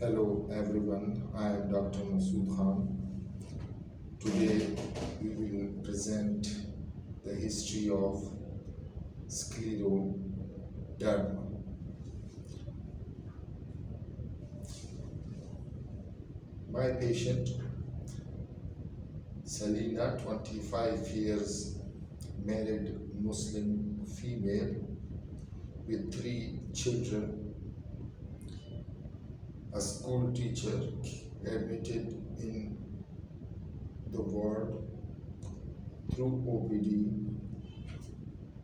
Hello everyone, I am Dr. Masood Khan. Today we will present the history of scleroderma. My patient, Selina, 25 years, married Muslim female with 3 children, a school teacher, admitted in the ward through OPD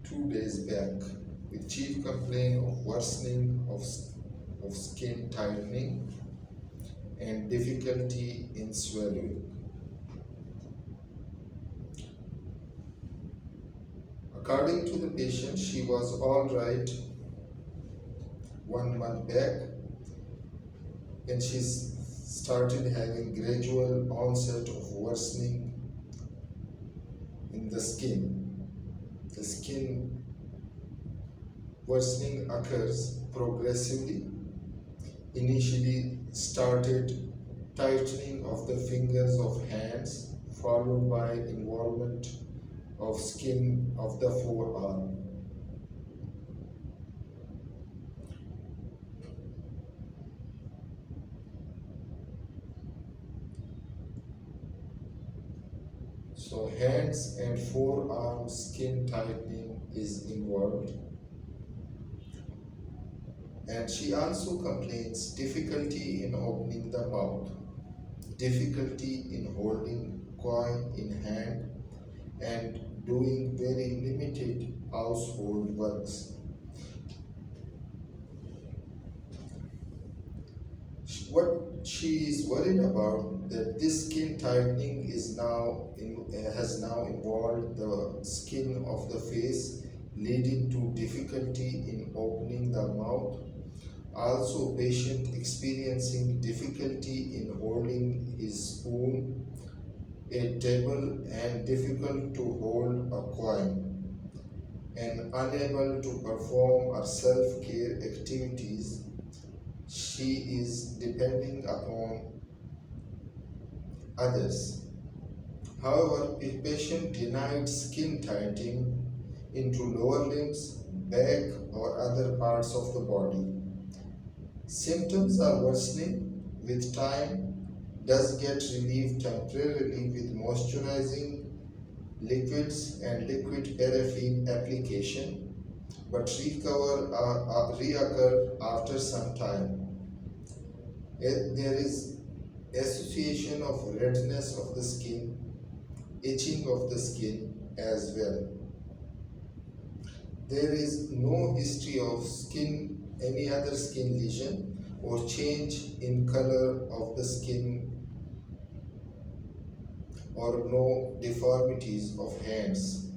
2 days back with chief complaint of worsening of skin tightening and difficulty in swallowing. According to the patient, she was all right 1 month back, and she started having gradual onset of worsening in the skin. The skin worsening occurs progressively. Initially started tightening of the fingers of hands, followed by involvement of skin of the forearm. So hands and forearm skin tightening is involved. And she also complains difficulty in opening the mouth, difficulty in holding coin in hand, and doing very limited household works. What she is worried about that this skin tightening is has now involved the skin of the face, leading to difficulty in opening the mouth. Also, patient experiencing difficulty in holding his spoon, a table, and difficult to hold a coin, and unable to perform her self-care activities. She is depending upon others. However, if patient denied skin tightening into lower limbs, back, or other parts of the body, symptoms are worsening with time, does get relief temporarily with moisturizing liquids and liquid paraffin application, but reoccur after some time. There is association of redness of the skin, itching of the skin as well. There is no history of any other skin lesion or change in color of the skin, or no deformities of hands.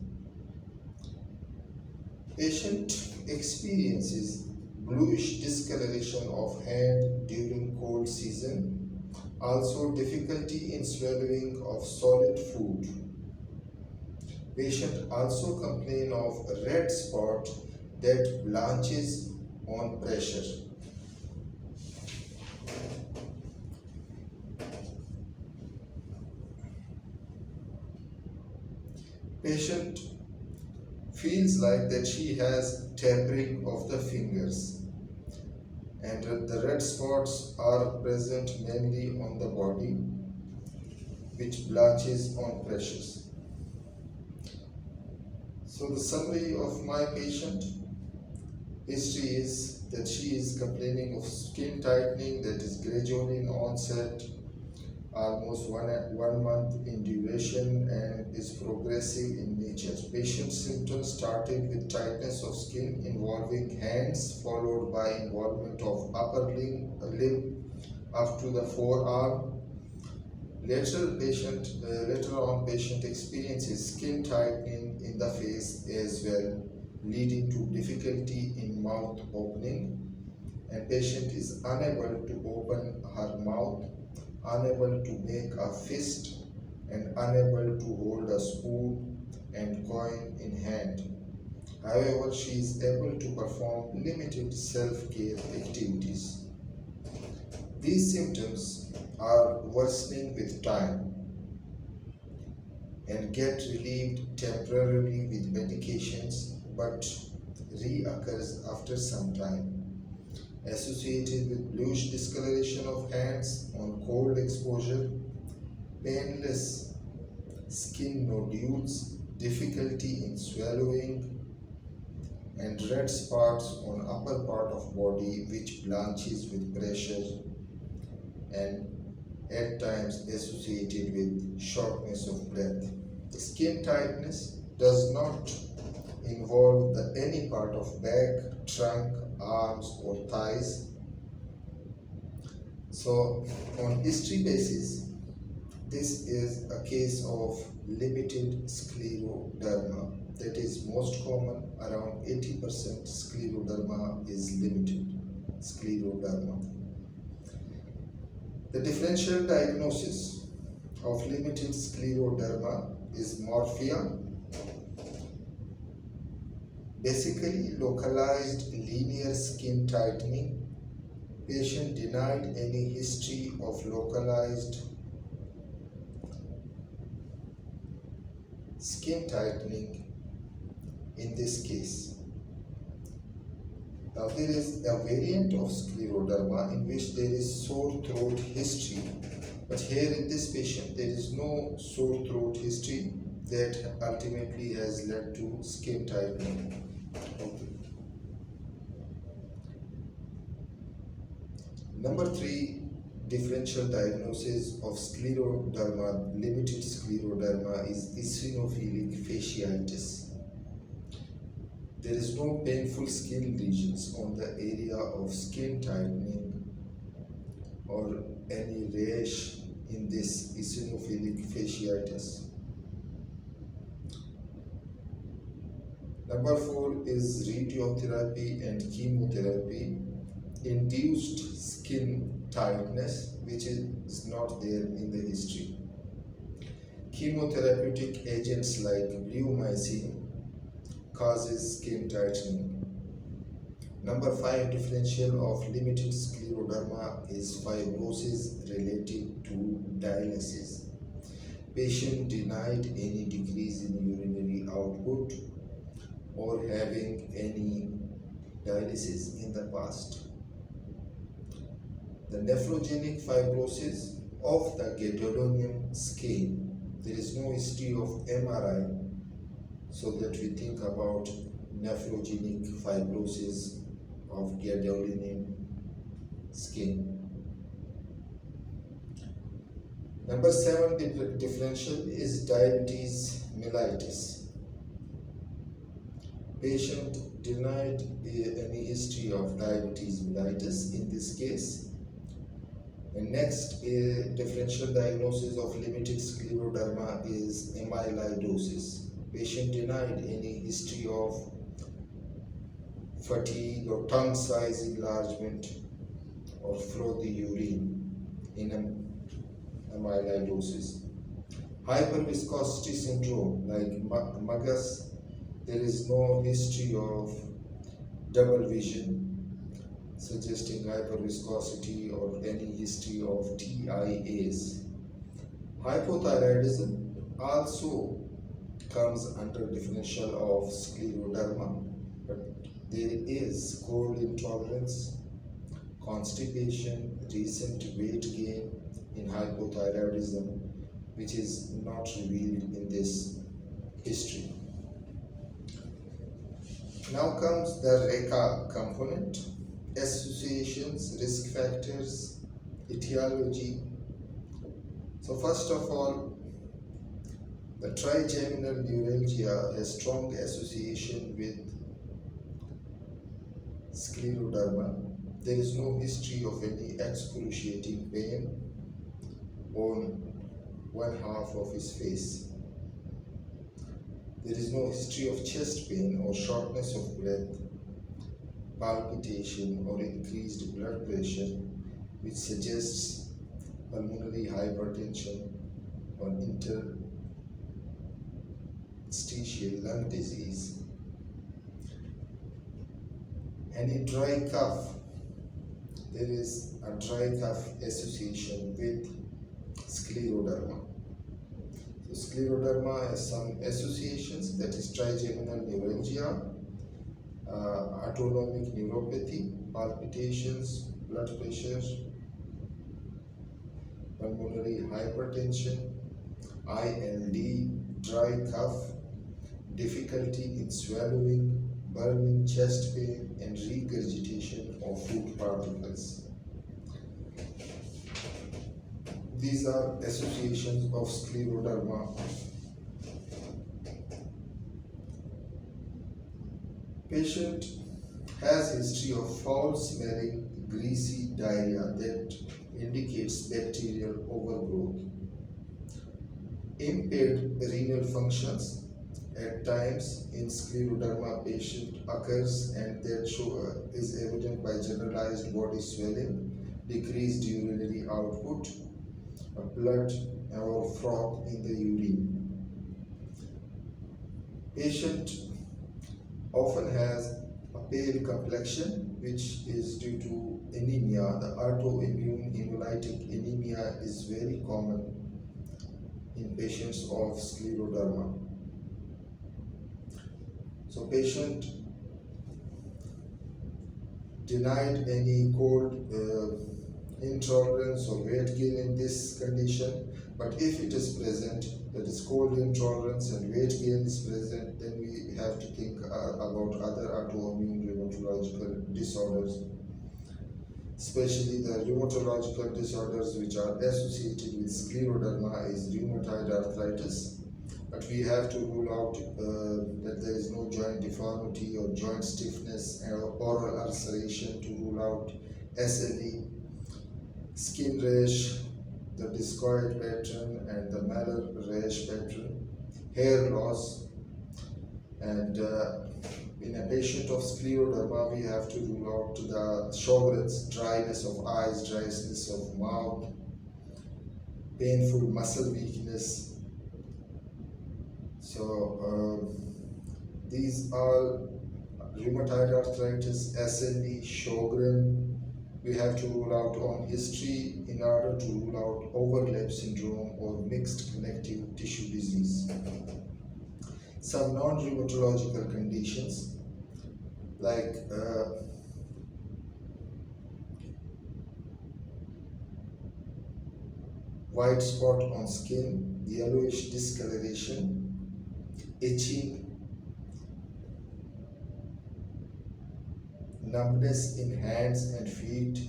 Patient experiences bluish discoloration of hand during cold season, also difficulty in swallowing of solid food. Patient also complain of a red spot that blanches on pressure. Patient feels like that she has tapering of the fingers, and the red spots are present mainly on the body, which blanches on pressures. So the summary of my patient history is that she is complaining of skin tightening that is gradual in onset, almost one month in duration, and is progressive in nature. Patient symptoms started with tightness of skin involving hands, followed by involvement of upper limb up to the forearm. Later on, patient experiences skin tightening in the face as well, leading to difficulty in mouth opening, and patient is unable to open her mouth, unable to make a fist, and unable to hold a spoon and coin in hand. However, she is able to perform limited self-care activities. These symptoms are worsening with time and get relieved temporarily with medications but reoccurs after some time, associated with bluish discoloration of hands on cold exposure, painless skin nodules, difficulty in swallowing, and red spots on upper part of body which blanches with pressure and at times associated with shortness of breath. Skin tightness does not involve any part of back, trunk, arms or thighs. So on history basis, this is a case of limited scleroderma. That is most common, around 80% scleroderma is limited scleroderma. The differential diagnosis of limited scleroderma is morphia, basically localized linear skin tightening. Patient denied any history of localized skin tightening in this case. Now there is a variant of scleroderma in which there is sore throat history, but here in this patient there is no sore throat history that ultimately has led to skin tightening. Number 3 differential diagnosis of scleroderma, limited scleroderma, is eosinophilic fasciitis. There is no painful skin lesions on the area of skin tightening or any rash in this eosinophilic fasciitis. Number 4 is radiotherapy and chemotherapy induced skin tightness, which is not there in the history. Chemotherapeutic agents like bleomycin causes skin tightening. Number 5 differential of limited scleroderma is fibrosis related to dialysis. Patient denied any decrease in urinary output or having any dialysis in the past. The nephrogenic fibrosis of the gadolinium skin. There is no history of MRI, so that we think about nephrogenic fibrosis of gadolinium skin. Number 7 differential is diabetes mellitus. Patient denied any history of diabetes mellitus in this case. And next differential diagnosis of limited scleroderma is amyloidosis. Patient denied any history of fatigue or tongue size enlargement or frothy urine in amyloidosis. Hyperviscosity syndrome like MAGAS, there is no history of double vision suggesting hyperviscosity or any history of TIAs. Hypothyroidism also comes under differential of scleroderma, but there is cold intolerance, constipation, recent weight gain in hypothyroidism, which is not revealed in this history. Now comes the RECA component: associations, risk factors, etiology. So first of all, the trigeminal neuralgia has strong association with scleroderma. There is no history of any excruciating pain on one half of his face. There is no history of chest pain or shortness of breath, palpitation or increased blood pressure, which suggests pulmonary hypertension or interstitial lung disease. Any dry cough there is a dry cough association with scleroderma. So scleroderma has some associations, that is trigeminal neuralgia, autonomic neuropathy, palpitations, blood pressure, pulmonary hypertension, ILD, dry cough, difficulty in swallowing, burning chest pain, and regurgitation of food particles. These are associations of scleroderma. Patient has history of foul-smelling, greasy diarrhea that indicates bacterial overgrowth. Impaired renal functions at times in scleroderma patient occurs, and that is evident by generalized body swelling, decreased urinary output, blood or froth in the urine. Patient often has a pale complexion, which is due to anemia. The autoimmune hemolytic anemia is very common in patients of scleroderma. So patient denied any cold intolerance or weight gain in this condition, but if it is present, that is cold intolerance and weight gain is present, then we have to think about other autoimmune rheumatological disorders, especially the rheumatological disorders which are associated with scleroderma is rheumatoid arthritis. But we have to rule out that there is no joint deformity or joint stiffness or oral ulceration to rule out SLE, skin rash, the discoid pattern and the malar rash pattern, hair loss, and in a patient of scleroderma we have to rule out the Sjogren's, dryness of eyes, dryness of mouth, painful muscle weakness. So these are rheumatoid arthritis, SLE, Sjogren. We have to rule out on history in order to rule out overlap syndrome or mixed connective tissue disease. Some non-rheumatological conditions like white spot on skin, yellowish discoloration, itching, numbness in hands and feet,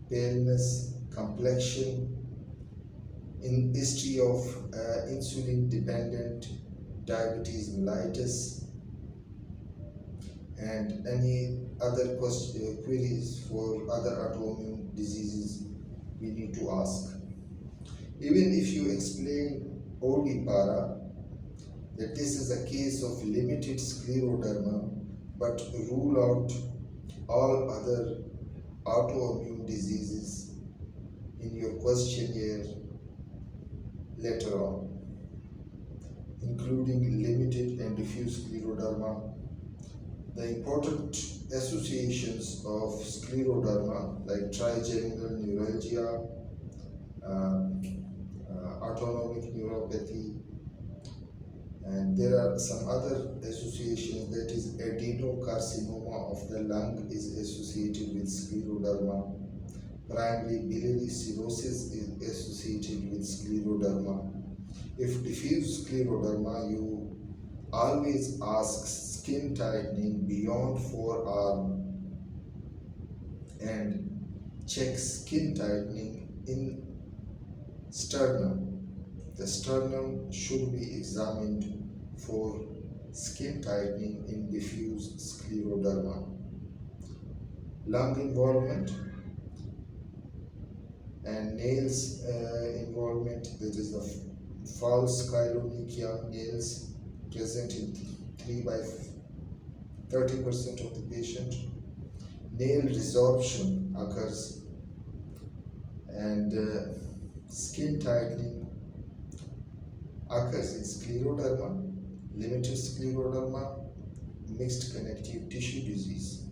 paleness, complexion, in history of insulin-dependent diabetes mellitus, and any other queries for other autoimmune diseases we need to ask. Even if you explain OD-para, that this is a case of limited scleroderma, but rule out all other autoimmune diseases in your questionnaire later on, including limited and diffuse scleroderma. The important associations of scleroderma like trigeminal neuralgia, autonomic neuropathy, and there are some other associations, that is adenocarcinoma of the lung is associated with scleroderma. Primary biliary cirrhosis is associated with scleroderma. If diffuse scleroderma, you always ask skin tightening beyond forearm and check skin tightening in sternum. The sternum should be examined for skin tightening in diffuse scleroderma. Lung involvement and nails involvement, there is a false chironychia, nails present in 3 by 30% of the patient. Nail resorption occurs, and skin tightening occurs in scleroderma, limited scleroderma, mixed connective tissue disease.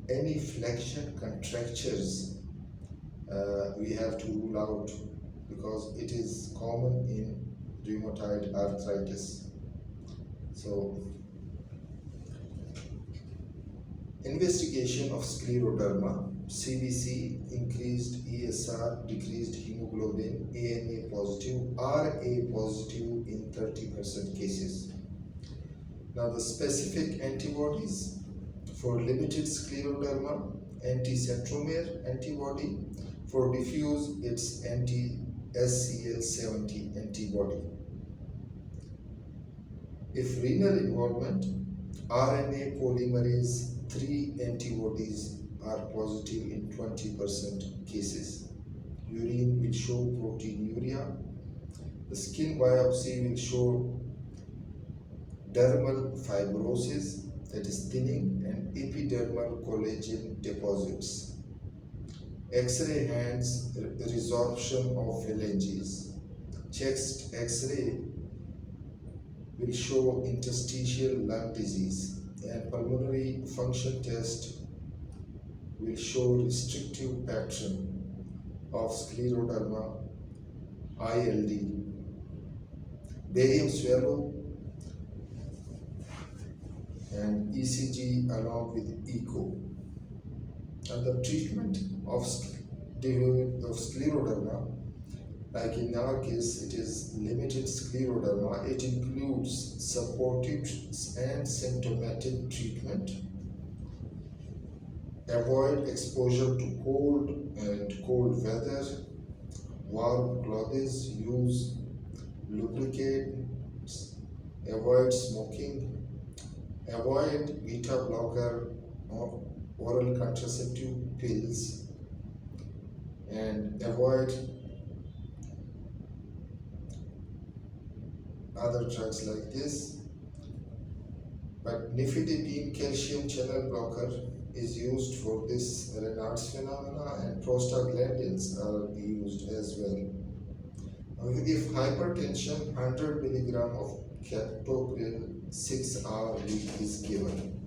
any flexion contractures we have to rule out because it is common in rheumatoid arthritis. So, investigation of scleroderma, CBC, increased ESR, decreased hemoglobin, ANA positive, RA positive in 30% cases. Now the specific antibodies for limited scleroderma, anti-centromere antibody, for diffuse it's anti-SCL70 antibody. If renal involvement, RNA polymerase 3 antibodies are positive in 20% cases. Urine will show proteinuria. The skin biopsy will show dermal fibrosis, that is thinning, and epidermal collagen deposits. X-ray hands resorption of phalanges. Chest X-ray will show interstitial lung disease, and pulmonary function test will show restrictive pattern of scleroderma, ILD. Barium swallow and ECG along with echo. And the treatment of scleroderma, like in our case, it is limited scleroderma. It includes supportive and symptomatic treatment. Avoid exposure to cold and cold weather. Warm clothes. Use lubricants. Avoid smoking. Avoid beta blocker or oral contraceptive pills, and avoid other drugs like this. But nifedipine calcium channel blocker is used for this Raynaud's phenomena, and prostaglandins are used as well. If hypertension, 100 mg of captopril 6 hours a week is given.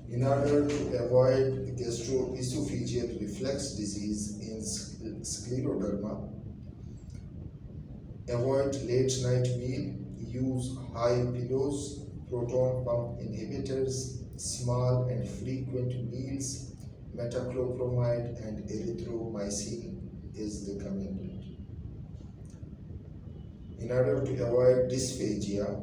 In order to avoid gastroesophageal reflux disease in scleroderma, avoid late night meal, use high pillows, proton pump inhibitors, small and frequent meals, metoclopramide and erythromycin is recommended. In order to avoid dysphagia,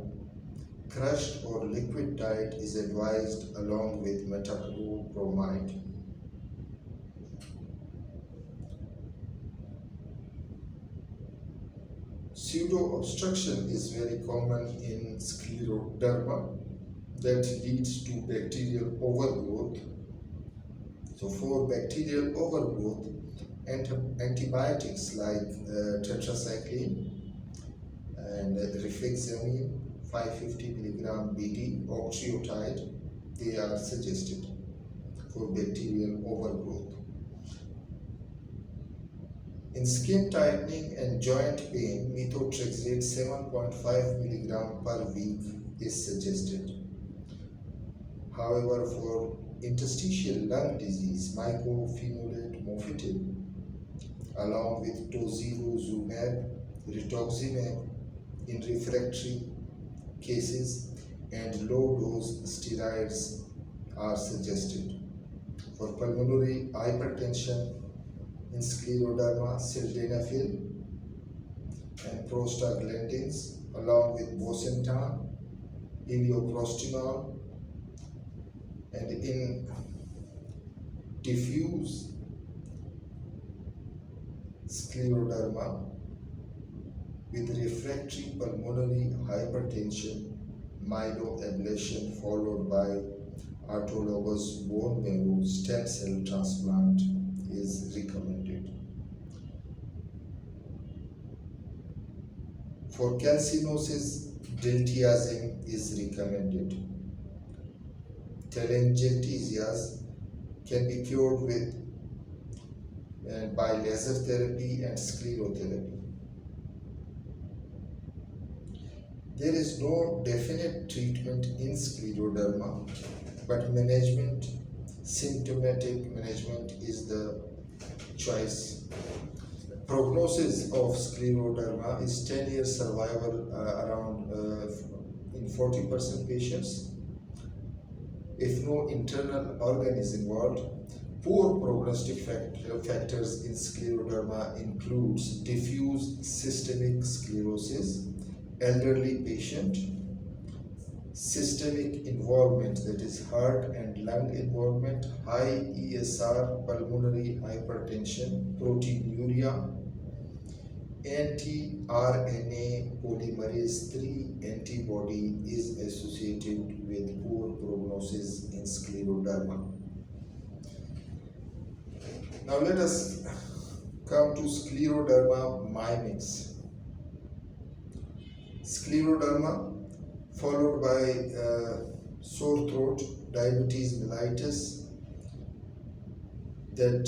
crushed or liquid diet is advised along with metoclopramide. Pseudo-obstruction is very common in scleroderma that leads to bacterial overgrowth. So for bacterial overgrowth, antibiotics like tetracycline and rifaximin 550 mg BD, octreotide, they are suggested for bacterial overgrowth. In skin tightening and joint pain, methotrexate 7.5 mg per week is suggested. However, for interstitial lung disease, mycophenolate mofetil along with tocilizumab, rituximab in refractory cases, and low-dose steroids are suggested. For pulmonary hypertension in scleroderma, sildenafil and prostaglandins along with bosentan, iloprostanol, and in diffuse scleroderma with refractory pulmonary hypertension, myeloablation followed by autologous bone marrow stem cell transplant is recommended. For calcinosis, diltiazem is recommended. Telangiectasias can be cured with by laser therapy and sclerotherapy. There is no definite treatment in scleroderma, but management symptomatic management is the choice. Prognosis of scleroderma is 10 years survival in 40% patients. If no internal organ is involved, poor prognostic factors in scleroderma includes diffuse systemic sclerosis, elderly patient, systemic involvement, that is heart and lung involvement, high ESR, pulmonary hypertension, proteinuria, anti-RNA polymerase III antibody is associated with poor prognosis in scleroderma. Now let us come to scleroderma mimics. Scleroderma followed by sore throat, diabetes mellitus that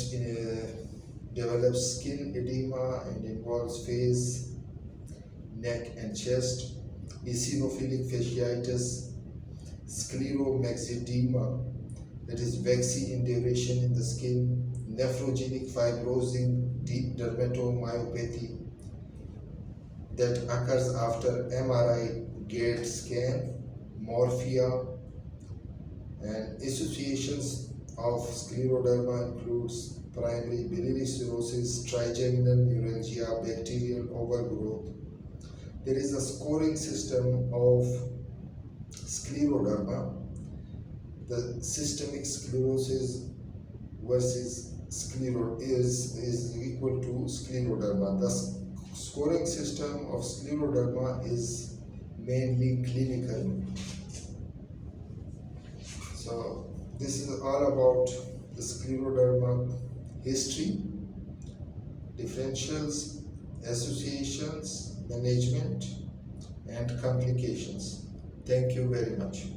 develops skin edema and involves face, neck and chest, eosinophilic fasciitis, scleromyxedema, that is waxy induration in the skin, nephrogenic fibrosing deep dermatomyopathy that occurs after MRI GAD scan, morphia, and associations of scleroderma includes primary biliary cirrhosis, trigeminal neuralgia, bacterial overgrowth. There is a scoring system of scleroderma. The systemic sclerosis versus is equal to scleroderma. The scoring system of scleroderma is mainly clinical. So this is all about the scleroderma history, differentials, associations, management, and complications. Thank you very much.